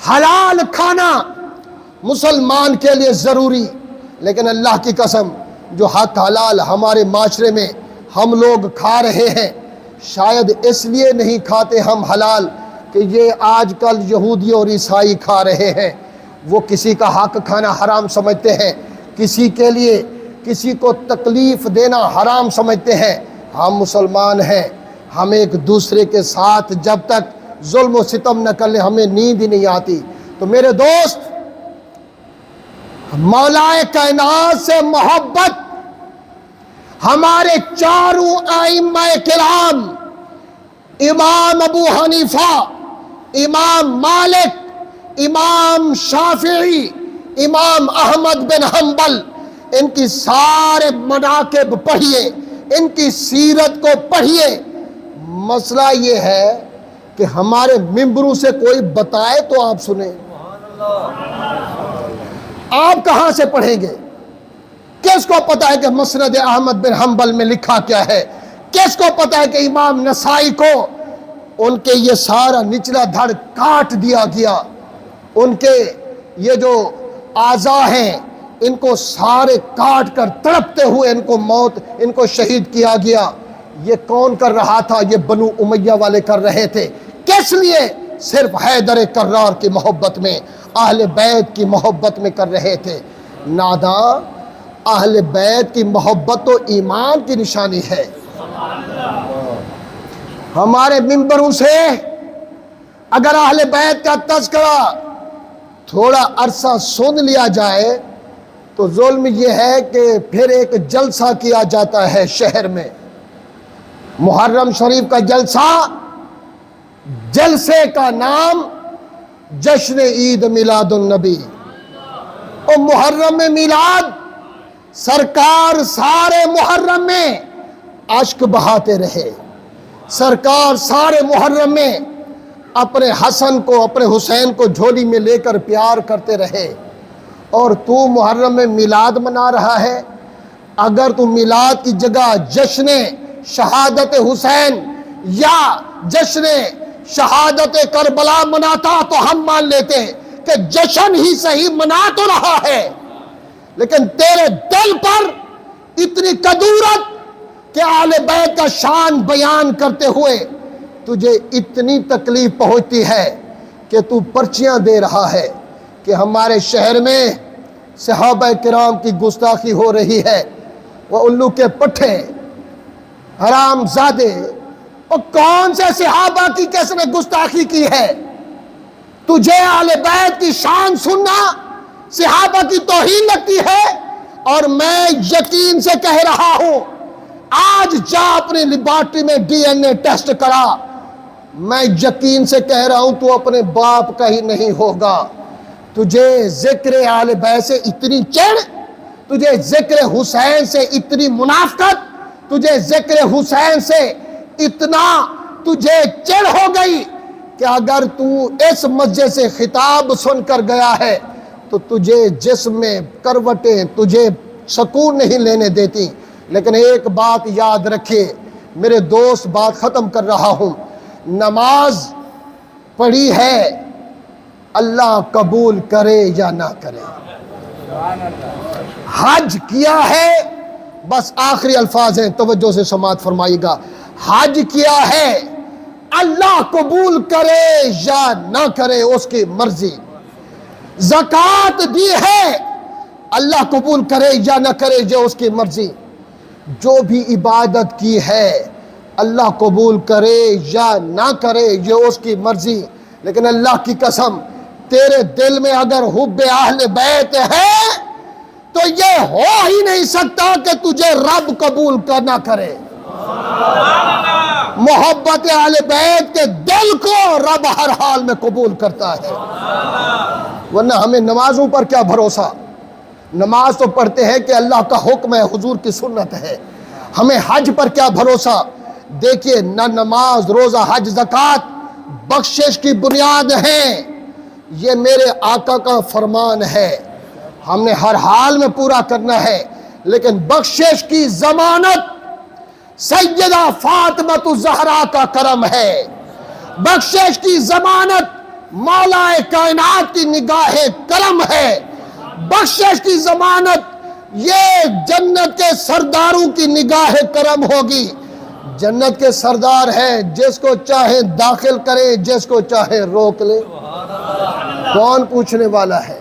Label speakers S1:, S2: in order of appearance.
S1: حلال کھانا مسلمان کے لیے ضروری، لیکن اللہ کی قسم جو حق حلال ہمارے معاشرے میں ہم لوگ کھا رہے ہیں، شاید اس لیے نہیں کھاتے ہم حلال کہ یہ آج کل یہودی اور عیسائی کھا رہے ہیں، وہ کسی کا حق کھانا حرام سمجھتے ہیں، کسی کے لیے کسی کو تکلیف دینا حرام سمجھتے ہیں۔ ہم مسلمان ہیں، ہم ایک دوسرے کے ساتھ جب تک ظلم و ستم نہ کر لیں ہمیں نیند ہی نہیں آتی۔ تو میرے دوست، مولا کائنات سے محبت ہمارے چاروں ائمہ کرام، امام ابو حنیفہ، امام مالک، امام شافعی، امام احمد بن حنبل، ان کی سارے مناقب پڑھیے، ان کی سیرت کو پڑھیے۔ مسئلہ یہ ہے کہ ہمارے ممبروں سے کوئی بتائے تو آپ سنیں، آپ کہاں سے پڑھیں گے؟ کس کو پتا ہے کہ مسند احمد بن حنبل میں لکھا کیا ہے؟ کس کو پتا ہے کہ امام نسائی کو ان کے یہ سارا نچلا دھڑ کاٹ دیا گیا، ان کے یہ جو اعضاء ہیں ان کو سارے کاٹ کر تڑپتے ہوئے ان کو شہید کیا گیا؟ یہ کون کر رہا تھا؟ یہ بنو امیہ والے کر رہے تھے۔ کس لیے؟ صرف حیدر کرار کی محبت میں، اہل بیت کی محبت میں کر رہے تھے۔ ناداں، اہل بیت کی محبت تو ایمان کی نشانی ہے۔ ہمارے ممبروں سے اگر اہل بیت کا تذکرہ تھوڑا عرصہ سن لیا جائے تو ظلم یہ ہے کہ پھر ایک جلسہ کیا جاتا ہے شہر میں، محرم شریف کا جلسہ، جلسے کا نام جشن عید میلاد النبی۔ اور محرم میں میلاد، سرکار سارے محرم میں اشک بہاتے رہے، سرکار سارے محرم میں اپنے حسن کو، اپنے حسین کو جھولی میں لے کر پیار کرتے رہے، اور تو محرم میں میلاد منا رہا ہے۔ اگر تو میلاد کی جگہ جشن شہادت حسین یا جشن شہادت کربلا مناتا تو ہم مان لیتے کہ جشن ہی صحیح منا تو رہا ہے، لیکن تیرے دل پر اتنی کدورت کہ اہل بیت کا شان بیان کرتے ہوئے تجھے اتنی تکلیف پہنچتی ہے کہ تو پرچیاں دے رہا ہے کہ ہمارے شہر میں صحابہ کرام کی گستاخی ہو رہی ہے۔ وہ الو کے پٹھے، حرام زادے، اور کون سے صحابہ کی کس نے گستاخی کی ہے؟ تجھے اہل بیت کی شان سننا صحابہ کی توہین لگتی ہے؟ اور میں یقین سے کہہ رہا ہوں، آج جا اپنی لیبارٹری میں ڈی این اے ٹیسٹ کرا، میں یقین سے کہہ رہا ہوں تو اپنے باپ کا ہی نہیں ہوگا۔ تجھے ذکر اہل بیت سے اتنی چڑ، تجھے ذکر حسین سے اتنی منافقت، تجھے ذکر حسین سے اتنا تجھے چڑ ہو گئی کہ اگر تو اس مسجد سے خطاب سن کر گیا ہے تو تجھے جسم میں کروٹیں تجھے سکون نہیں لینے دیتی۔ لیکن ایک بات یاد رکھے میرے دوست، بات ختم کر رہا ہوں، نماز پڑھی ہے، اللہ قبول کرے یا نہ کرے۔ حج کیا ہے، بس آخری الفاظ ہیں، توجہ سے سماعت فرمائیے گا، حج کیا ہے، اللہ قبول کرے یا نہ کرے اس کی مرضی۔ زکوٰۃ دی ہے، اللہ قبول کرے یا نہ کرے یہ اس کی مرضی۔ جو بھی عبادت کی ہے، اللہ قبول کرے یا نہ کرے یہ اس کی مرضی۔ لیکن اللہ کی قسم، تیرے دل میں اگر حب اہل بیت ہے تو یہ ہو ہی نہیں سکتا کہ تجھے رب قبول نہ کرے۔ محبت اہل بیت کے دل کو رب ہر حال میں قبول کرتا ہے، ورنہ ہمیں نمازوں پر کیا بھروسہ؟ نماز تو پڑھتے ہیں کہ اللہ کا حکم ہے، حضور کی سنت ہے، ہمیں حج پر کیا بھروسہ؟ دیکھیے، نہ نماز، روزہ، حج، زکوٰۃ بخشش کی بنیاد ہیں، یہ میرے آقا کا فرمان ہے، ہم نے ہر حال میں پورا کرنا ہے۔ لیکن بخشش کی ضمانت سیدہ فاطمہ الزہرا کا کرم ہے، بخشش کی ضمانت مولا کائنات کی نگاہ کرم ہے، بخشش کی ضمانت یہ جنت کے سرداروں کی نگاہ کرم ہوگی۔ جنت کے سردار ہے، جس کو چاہے داخل کرے، جس کو چاہے روک لے۔ کون پوچھنے والا ہے؟